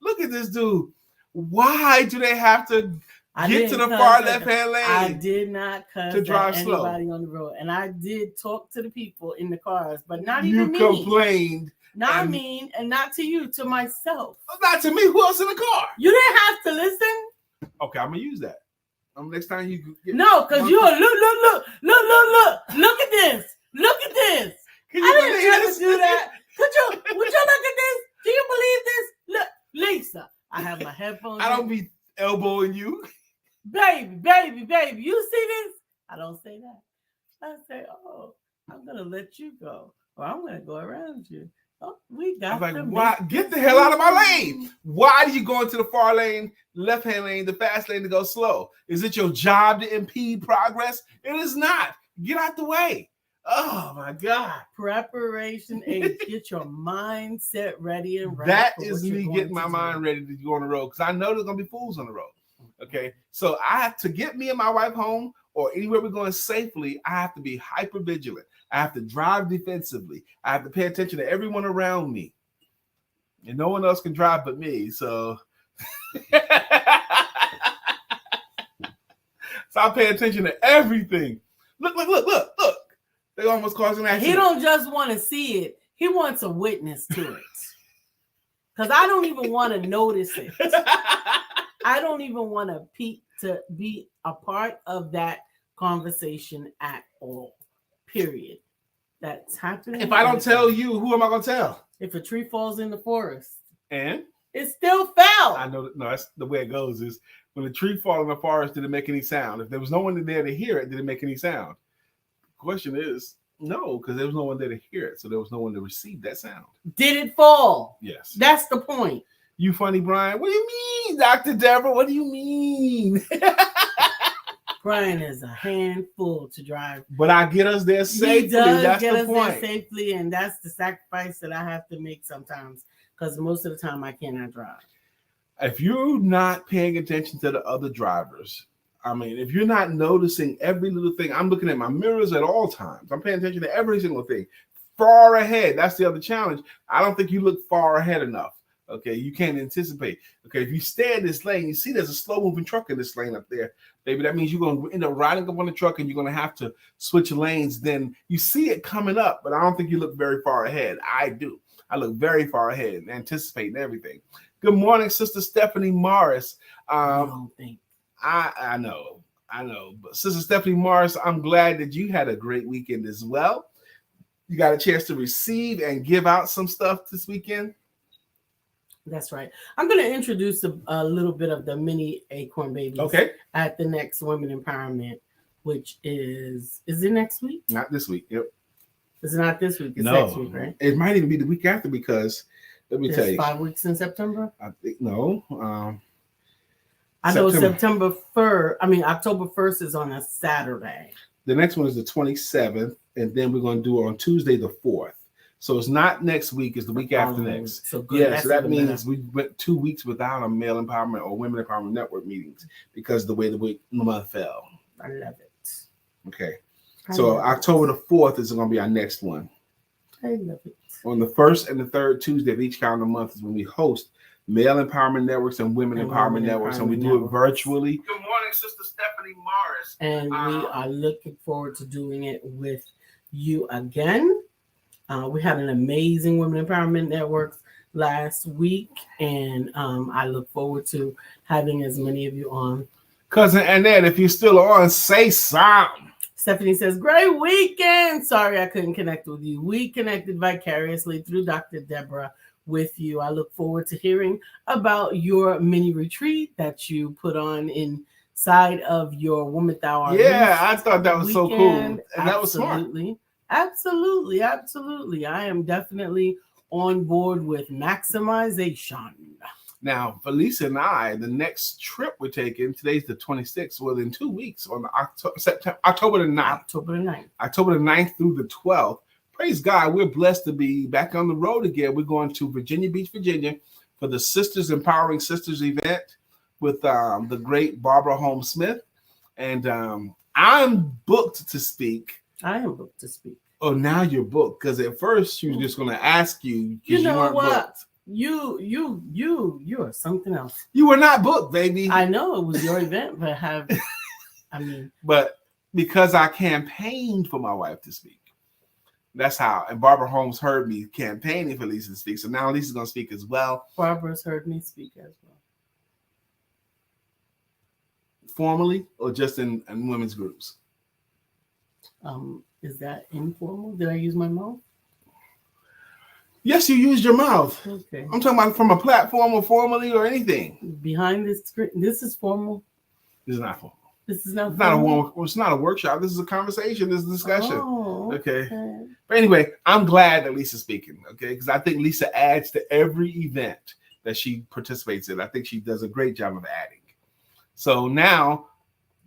Speaker 2: Look at this dude. Why do they have to get to the far left-hand lane?
Speaker 1: I did not cuss
Speaker 2: to drive
Speaker 1: slow.
Speaker 2: slow.
Speaker 1: Anybody on the road. And I did talk to the people in the cars, but not even me.
Speaker 2: You complained.
Speaker 1: Not me, and not to you, to myself.
Speaker 2: Not to me. Who else in the car?
Speaker 1: You didn't have to listen.
Speaker 2: Okay, I'm going to use that. Next time you get...
Speaker 1: No, because you're look at this. Look at this. I didn't have to do that. Would you look at this? Do you believe this? Look, Lisa, I have my headphones.
Speaker 2: I don't be elbowing you.
Speaker 1: Baby, you see this? I don't say that. I say, oh, I'm going to let you go. Or I'm going to go around you. Oh, we got
Speaker 2: I'm like, why? Get the hell out of my lane. Why do you go into the far lane, left-hand lane, the fast lane to go slow? Is it your job to impede progress? It is not. Get out the way. Oh, my God.
Speaker 1: Preparation H. Get your mindset ready and right.
Speaker 2: That is me getting my mind ready to go on the road because I know there's going to be fools on the road. Okay? So I have to get me and my wife home or anywhere we're going safely, I have to be hyper vigilant. I have to drive defensively. I have to pay attention to everyone around me. And no one else can drive but me. So, I pay attention to everything. Look. They almost caused an accident.
Speaker 1: He don't just want to see it. He wants a witness to it. Because I don't even want to notice it. I don't even want to be a part of that conversation at all. Period. That's happening.
Speaker 2: If I don't tell you, who am I going to tell?
Speaker 1: If a tree falls in the forest.
Speaker 2: And?
Speaker 1: It still fell.
Speaker 2: I know. No, that's the way it goes is When a tree falls in the forest, did it make any sound? If there was no one there to hear it, did it make any sound? The question is no, because there was no one there to hear it. So there was no one to receive that sound.
Speaker 1: Did it fall?
Speaker 2: Yes.
Speaker 1: That's the point.
Speaker 2: You funny, Brian. What do you mean, Dr. Deborah? What do you mean?
Speaker 1: Brian is a handful to drive.
Speaker 2: But I get us there safely.
Speaker 1: He does
Speaker 2: that's
Speaker 1: get
Speaker 2: the
Speaker 1: us
Speaker 2: point.
Speaker 1: there safely, and that's the sacrifice that I have to make sometimes, because most of the time I cannot drive.
Speaker 2: If you're not paying attention to the other drivers, I mean, if you're not noticing every little thing, I'm looking at my mirrors at all times. I'm paying attention to every single thing. Far ahead. That's the other challenge. I don't think you look far ahead enough. Okay, you can't anticipate. Okay, if you stay in this lane, you see there's a slow-moving truck in this lane up there. Baby, that means you're going to end up riding up on the truck and you're going to have to switch lanes. Then you see it coming up, but I don't think you look very far ahead. I do. I look very far ahead and anticipating everything. Good morning, Sister Stephanie Morris. I know. But Sister Stephanie Morris, I'm glad that you had a great weekend as well. You got a chance to receive and give out some stuff this weekend.
Speaker 1: That's right. I'm going to introduce a little bit of the mini Acorn Babies at the next Women Empowerment, which is it next week?
Speaker 2: Not this week. Yep.
Speaker 1: It's not this week. It's next week, right?
Speaker 2: It might even be the week after because let me tell you.
Speaker 1: 5 weeks in September?
Speaker 2: I think no.
Speaker 1: I know September 1st. I mean, October 1st is on a Saturday.
Speaker 2: The next one is the 27th, and then we're going to do it on Tuesday the 4th. So it's not next week, it's the week after next.
Speaker 1: So good.
Speaker 2: Yeah, so that means we went 2 weeks without a male empowerment or women empowerment network meetings because of the way the month fell.
Speaker 1: I love it.
Speaker 2: Okay. So October the 4th is going to be our next one.
Speaker 1: I love it.
Speaker 2: On the 1st and the 3rd Tuesday of each calendar month is when we host male empowerment networks and women empowerment networks, and we do it virtually. Good morning, Sister Stephanie Morris.
Speaker 1: And we are looking forward to doing it with you again. We had an amazing Women Empowerment Networks last week, and I look forward to having as many of you on.
Speaker 2: Cousin Annette, if you're still on, say something.
Speaker 1: Stephanie says, great weekend. Sorry I couldn't connect with you. We connected vicariously through Dr. Deborah with you. I look forward to hearing about your mini retreat that you put on inside of your Woman Thou Art.
Speaker 2: Yeah, I thought that was so cool. And that was smart.
Speaker 1: Absolutely. I am definitely on board with maximization.
Speaker 2: Now, Felicia and I, the next trip we're taking, today's the 26th, well, in 2 weeks, on October the 9th. October the 9th through the 12th. Praise God, we're blessed to be back on the road again. We're going to Virginia Beach, Virginia for the Sisters Empowering Sisters event with the great Barbara Holmes Smith. And I'm booked to speak.
Speaker 1: I am booked to speak.
Speaker 2: Oh, now you're booked. Because at first she was just going to ask you.
Speaker 1: You know
Speaker 2: weren't
Speaker 1: what?
Speaker 2: Booked.
Speaker 1: You are something else.
Speaker 2: You were not booked, baby.
Speaker 1: I know it was your event, but
Speaker 2: but because I campaigned for my wife to speak. That's how. And Barbara Holmes heard me campaigning for Lisa to speak. So now Lisa's going to speak as well.
Speaker 1: Barbara's heard me speak as well.
Speaker 2: Formally or just in women's groups?
Speaker 1: Is that informal? Did I use my mouth?
Speaker 2: Yes, you used your mouth.
Speaker 1: Okay.
Speaker 2: I'm talking about from a platform or formally or anything.
Speaker 1: Behind this screen. This is formal.
Speaker 2: This is not formal.
Speaker 1: This is not.
Speaker 2: It's not a workshop. This is a conversation. This is a discussion.
Speaker 1: Oh,
Speaker 2: okay. But anyway, I'm glad that Lisa's speaking. Okay, because I think Lisa adds to every event that she participates in. I think she does a great job of adding. So now,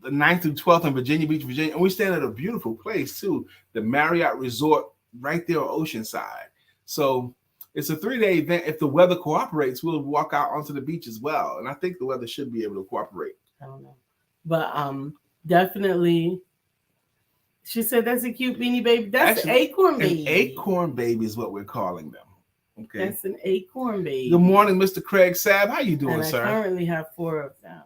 Speaker 2: the 9th through 12th in Virginia Beach, Virginia, and we stand at a beautiful place too, the Marriott Resort right there on Oceanside. So it's a 3-day event. If the weather cooperates, we'll walk out onto the beach as well. And I think the weather should be able to cooperate.
Speaker 1: I don't know. But definitely, she said that's a cute beanie baby. That's an acorn baby.
Speaker 2: An acorn baby is what we're calling them. Okay.
Speaker 1: That's an acorn baby.
Speaker 2: Good morning, Mr. Craig Sabb. How you doing, sir?
Speaker 1: I currently have 4 of them.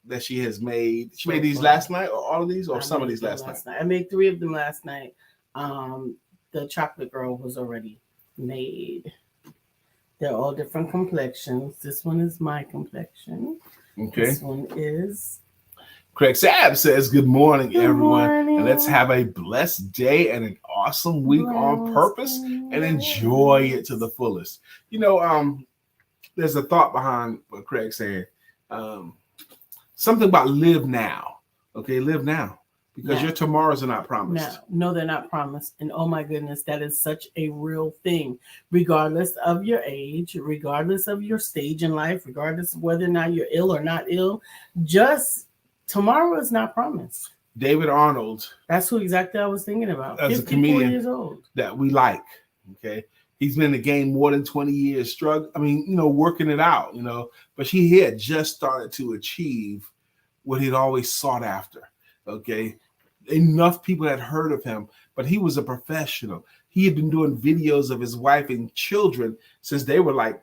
Speaker 2: That she has made. She made these last night, or all of these, or some of these last night?
Speaker 1: I made 3 of them last night. The chocolate girl was already made. They're all different complexions. This one is my complexion.
Speaker 2: Okay.
Speaker 1: This one is.
Speaker 2: Craig Sabb says, good morning, everyone. And let's have a blessed day and an awesome week on purpose and enjoy it to the fullest. You know, there's a thought behind what Craig's saying. something about live now. Okay, live now. Because
Speaker 1: Now.
Speaker 2: your tomorrows are not promised.
Speaker 1: No, they're not promised. And oh my goodness, that is such a real thing. Regardless of your age, regardless of your stage in life, regardless of whether or not you're ill or not ill, just tomorrow is not promised.
Speaker 2: David Arnold.
Speaker 1: That's who exactly I was thinking about.
Speaker 2: As
Speaker 1: 54
Speaker 2: a comedian
Speaker 1: years old.
Speaker 2: That we like. Okay. He's been in the game more than 20 years, working it out, but he had just started to achieve what he'd always sought after. Okay. Enough people had heard of him, but he was a professional. He had been doing videos of his wife and children since they were like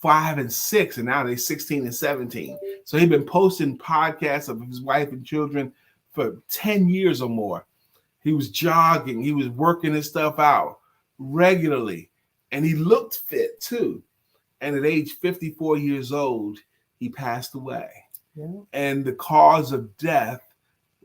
Speaker 2: 5 and 6, and now they're 16 and 17. So he'd been posting podcasts of his wife and children for 10 years or more. He was jogging. He was working his stuff out regularly, and he looked fit too. And at age 54 years old, he passed away. Yeah. And the cause of death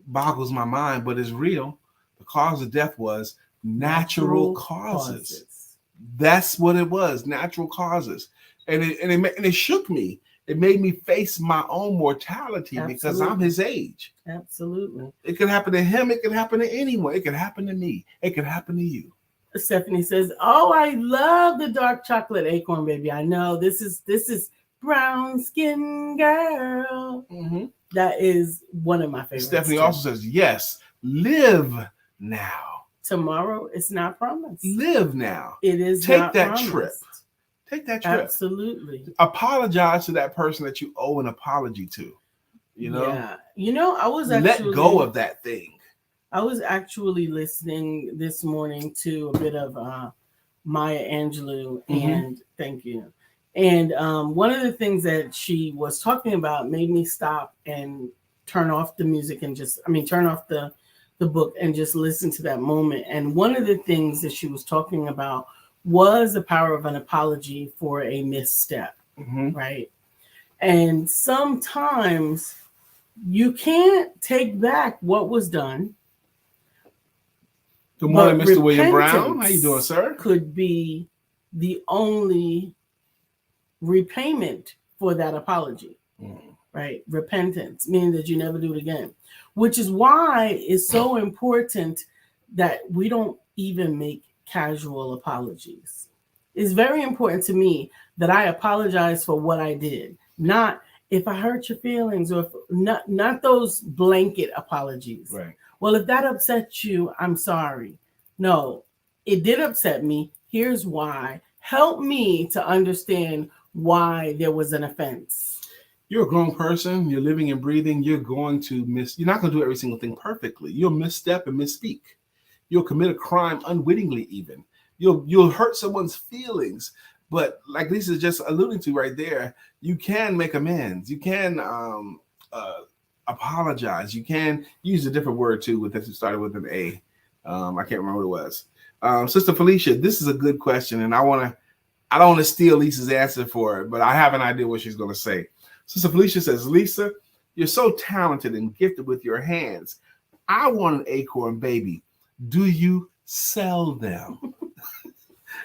Speaker 2: boggles my mind, but it's real. The cause of death was natural causes. That's what it was, natural causes. And it shook me. It made me face my own mortality. Absolutely. Because I'm his age.
Speaker 1: Absolutely.
Speaker 2: It could happen to him. It could happen to anyone. It could happen to me. It could happen to you.
Speaker 1: Stephanie says, "Oh, I love the dark chocolate acorn baby. I know this is brown skin girl." Mm-hmm. That is one of my favorites.
Speaker 2: Stephanie also says, "Yes, live now.
Speaker 1: Tomorrow is not promised.
Speaker 2: Live now.
Speaker 1: It is
Speaker 2: Take
Speaker 1: not
Speaker 2: that
Speaker 1: promised.
Speaker 2: trip. Take that trip.
Speaker 1: Absolutely.
Speaker 2: Apologize to that person that you owe an apology to.
Speaker 1: Yeah. I was actually
Speaker 2: let go of that thing.
Speaker 1: I was actually listening this morning to a bit of Maya Angelou, and thank you. And one of the things that she was talking about made me stop and turn off the music and turn off the book and just listen to that moment. And one of the things that she was talking about was the power of an apology for a misstep, right? And sometimes you can't take back what was done.
Speaker 2: Good morning, Mr. William Brown. How you doing, sir?
Speaker 1: Could be the only repayment for that apology, right? Repentance, meaning that you never do it again, which is why it's so important that we don't even make casual apologies. It's very important to me that I apologize for what I did, not if I hurt your feelings, or not those blanket apologies.
Speaker 2: Right.
Speaker 1: Well, if that upsets you, I'm sorry. No, it did upset me. Here's why. Help me to understand why there was an offense.
Speaker 2: You're a grown person. You're living and breathing. You're not going to do every single thing perfectly. You'll misstep and misspeak. You'll commit a crime unwittingly even. You'll hurt someone's feelings. But like Lisa's just alluding to right there, you can make amends. You can apologize. You can use a different word too, that started with an A. I can't remember what it was. Sister Felicia, this is a good question, and I don't want to steal Lisa's answer for it, but I have an idea what she's going to say. Sister Felicia says, "Lisa, you're so talented and gifted with your hands. I want an acorn baby. Do you sell them?"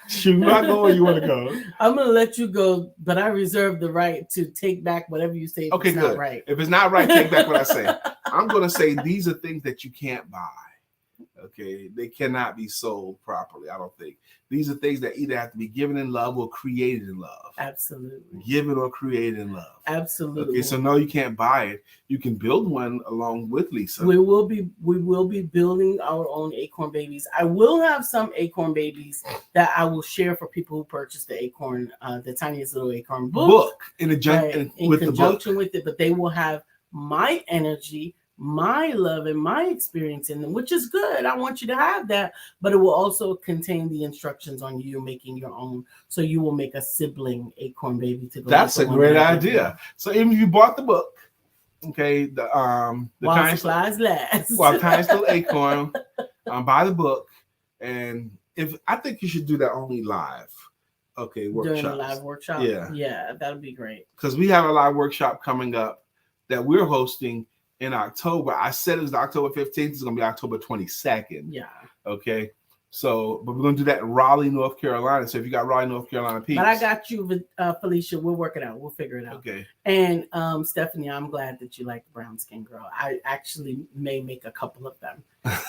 Speaker 2: Should I go or you want to go?
Speaker 1: I'm going to let you go, but I reserve the right to take back whatever you say.
Speaker 2: Okay, good. Not right. If it's not right, take back what I say. I'm going to say these are things that you can't buy. Okay, they cannot be sold properly, I don't think. These are things that either have to be given in love or created in love.
Speaker 1: Absolutely.
Speaker 2: Given or created in love.
Speaker 1: Absolutely.
Speaker 2: Okay, so no, you can't buy it. You can build one along with Lisa.
Speaker 1: We will be building our own acorn babies. I will have some acorn babies that I will share for people who purchase the acorn, the tiniest little acorn book
Speaker 2: in
Speaker 1: conjunction with it, but they will have my energy, my love, and my experience in them, which is good. I want you to have that, but it will also contain the instructions on you making your own. So you will make a sibling acorn baby to go.
Speaker 2: That's a great idea. So even if you bought the book, okay,
Speaker 1: while supplies last,
Speaker 2: tiniest little acorn, buy the book, and I think you should do that only live. Okay, workshops.
Speaker 1: During a live workshop. Yeah, that would be great.
Speaker 2: Because we have a live workshop coming up that we're hosting in October. I said it was October 15th. It's going to be October 22nd.
Speaker 1: Yeah.
Speaker 2: Okay. So, but we're going to do that in Raleigh, North Carolina. So if you got Raleigh, North Carolina peeps.
Speaker 1: But I got you, Felicia. We'll work it out. We'll figure it out.
Speaker 2: Okay.
Speaker 1: And Stephanie, I'm glad that you like the brown skin girl. I actually may make a couple of them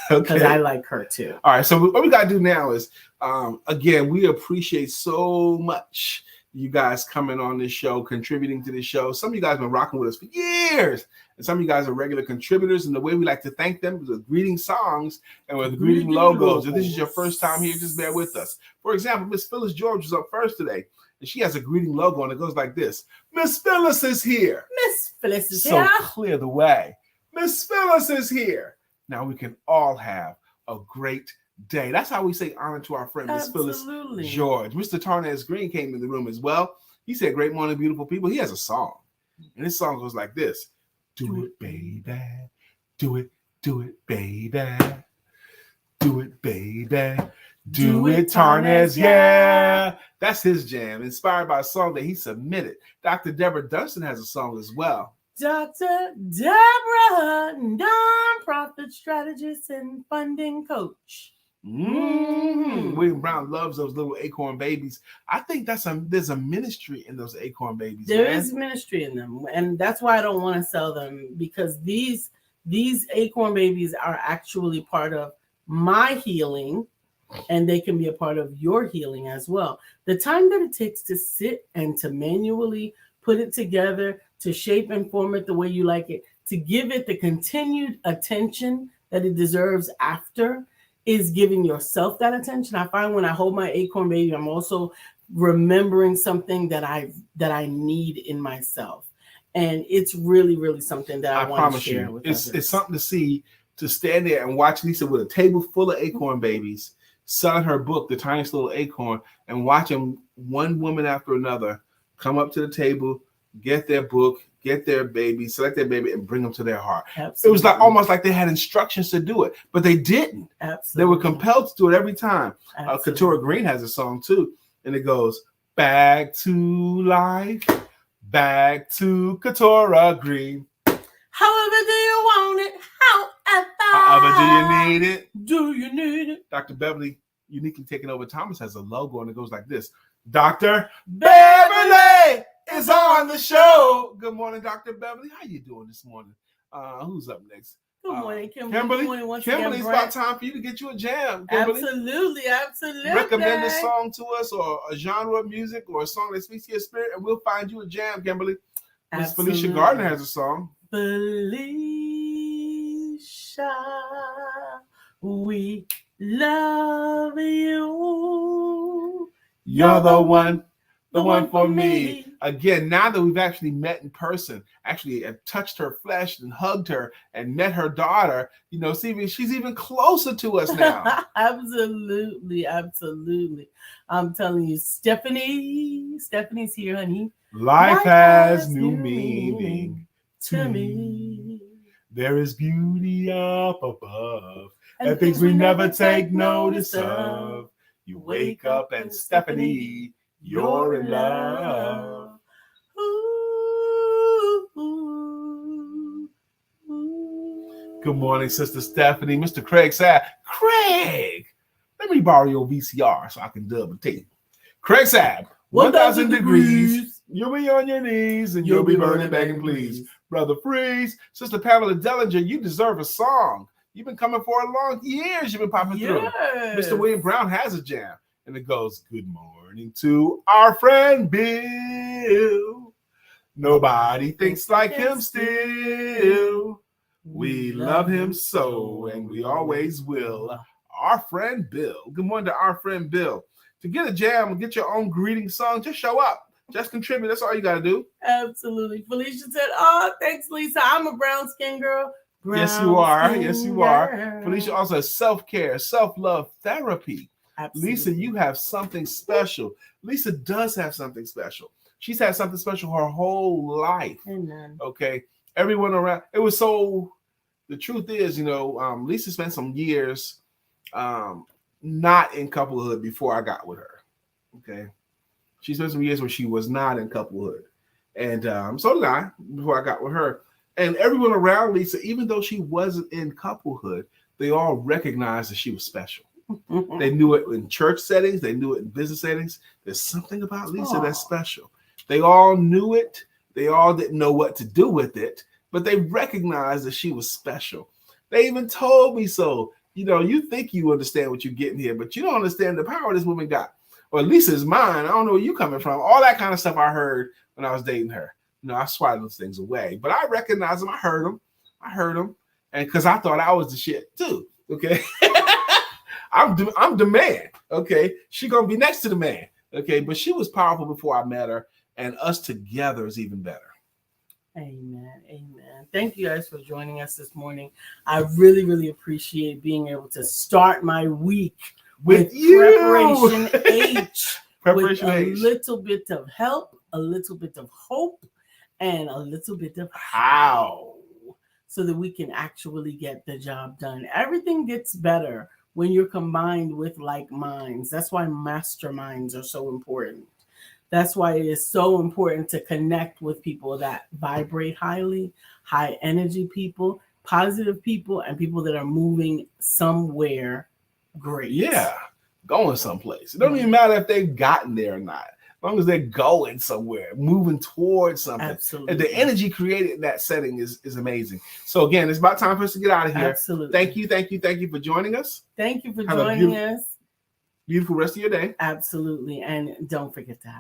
Speaker 1: because I like her too.
Speaker 2: All right. So what we got to do now is, again, we appreciate so much you guys coming on this show, contributing to this show. Some of you guys have been rocking with us for years. And some of you guys are regular contributors. And the way we like to thank them is with greeting songs and with greeting logos. If this is your first time here, just bear with us. For example, Miss Phyllis George was up first today. And she has a greeting logo, and it goes like this. Miss Phyllis is here.
Speaker 1: Miss Phyllis is here.
Speaker 2: So clear the way. Miss Phyllis is here. Now we can all have a great day. That's how we say honor to our friend Miss Phyllis George. Mr. Tarnez Green came in the room as well. He said, "Great morning, beautiful people." He has a song, and this song goes like this: "Do it, baby. Do it, baby. Do it, baby. Do it, Tarnez, yeah." That's his jam, inspired by a song that he submitted. Dr. Deborah Dunstan has a song as well.
Speaker 1: Dr. Deborah, nonprofit strategist and funding coach.
Speaker 2: William Brown loves those little Acorn Babies. I think there's a ministry in those Acorn Babies.
Speaker 1: There is ministry in them, and that's why I don't want to sell them, because these Acorn Babies are actually part of my healing, and they can be a part of your healing as well. The time that it takes to sit and to manually put it together, to shape and form it the way you like it, to give it the continued attention that it deserves after, is giving yourself that attention. I find when I hold my Acorn Baby, I'm also remembering something that I need in myself. And it's really, really something that I want to share with others.
Speaker 2: It's something to see, to stand there and watch Lisa with a table full of Acorn Babies, selling her book, The Tiniest Little Acorn, and watching one woman after another come up to the table, get their book, get their baby, select their baby, and bring them to their heart. Absolutely. It was like almost like they had instructions to do it, but they didn't. Absolutely. They were compelled to do it every time. Katura Green has a song too, and it goes, "Back to life, back to Katura Green.
Speaker 1: However do you want it?
Speaker 2: However do you need it?
Speaker 1: Do you need it?"
Speaker 2: Dr. Beverly, uniquely taking over Thomas, has a logo, and it goes like this: "Dr. Beverly is on the show." Good morning, Dr. Beverly. How you doing this morning? Who's up next?
Speaker 1: Good morning, Kimberly.
Speaker 2: Kimberly.
Speaker 1: Good morning once
Speaker 2: Kimberly,
Speaker 1: again,
Speaker 2: it's about time for you to get you a jam. Kimberly.
Speaker 1: Absolutely.
Speaker 2: Recommend a song to us, or a genre of music, or a song that speaks to your spirit, and we'll find you a jam, Kimberly. Miss Felicia Gardner has a song.
Speaker 1: Felicia, we love you.
Speaker 2: You're the one for me. Again, now that we've actually met in person, actually have touched her flesh and hugged her and met her daughter, she's even closer to us now.
Speaker 1: Absolutely. I'm telling you, Stephanie's here, honey.
Speaker 2: Life has new meaning to me. There is beauty up above and things we never take notice of. You wake up and Stephanie, you're in love. Good morning, Sister Stephanie. Mr. Craig said, "Craig, let me borrow your VCR so I can dub a tape." Craig said, 1,000 degrees. You'll be on your knees and you'll be burning, begging, please. Brother Freeze, Sister Pamela Dellinger, you deserve a song. You've been coming for a long years. You've been popping through. Mr. William Brown has a jam. And it goes, "Good morning to our friend Bill. Nobody thinks like him still. We love him so, and we always will. Our friend Bill." Good morning to our friend Bill. To get a jam and get your own greeting song, just show up. Just contribute. That's all you got to do.
Speaker 1: Absolutely. Felicia said, "Oh, thanks, Lisa. I'm a brown skin girl."
Speaker 2: Yes, you are. Yes, you are. Felicia also has self-care, self-love therapy. Absolutely. Lisa, you have something special. Lisa does have something special. She's had something special her whole life.
Speaker 1: Amen.
Speaker 2: Okay. Everyone around. It was so. The truth is, Lisa spent some years not in couplehood before I got with her. Okay. She spent some years where she was not in couplehood. And so did I before I got with her. And everyone around Lisa, even though she wasn't in couplehood, they all recognized that she was special. They knew it in church settings. They knew it in business settings. There's something about Lisa that's special. They all knew it. They all didn't know what to do with it, but they recognized that she was special. They even told me so. You know, you think you understand what you're getting here, but you don't understand the power this woman got. Or Lisa's mine. I don't know where you're coming from. All that kind of stuff I heard when I was dating her. You know, I swatted those things away. But I recognized them. I heard them. And because I thought I was the shit too. Okay. I'm the man. Okay. She going to be next to the man. Okay. But she was powerful before I met her. And us together is even better.
Speaker 1: Amen. Amen. Thank you guys for joining us this morning. I really, really appreciate being able to start my week with Preparation H.
Speaker 2: Preparation
Speaker 1: with
Speaker 2: H.
Speaker 1: A little bit of help, a little bit of hope, and a little bit of
Speaker 2: how.
Speaker 1: So that we can actually get the job done. Everything gets better when you're combined with like minds. That's why masterminds are so important. That's why it is so important to connect with people that vibrate highly, high energy people, positive people, and people that are moving somewhere great.
Speaker 2: Yeah, going someplace. It doesn't even matter if they've gotten there or not. As long as they're going somewhere, moving towards something.
Speaker 1: Absolutely.
Speaker 2: And the energy created in that setting is amazing. So again, it's about time for us to get out of here.
Speaker 1: Absolutely.
Speaker 2: Thank you for joining us.
Speaker 1: Thank you for joining us.
Speaker 2: Beautiful rest of your day.
Speaker 1: Absolutely. And don't forget to have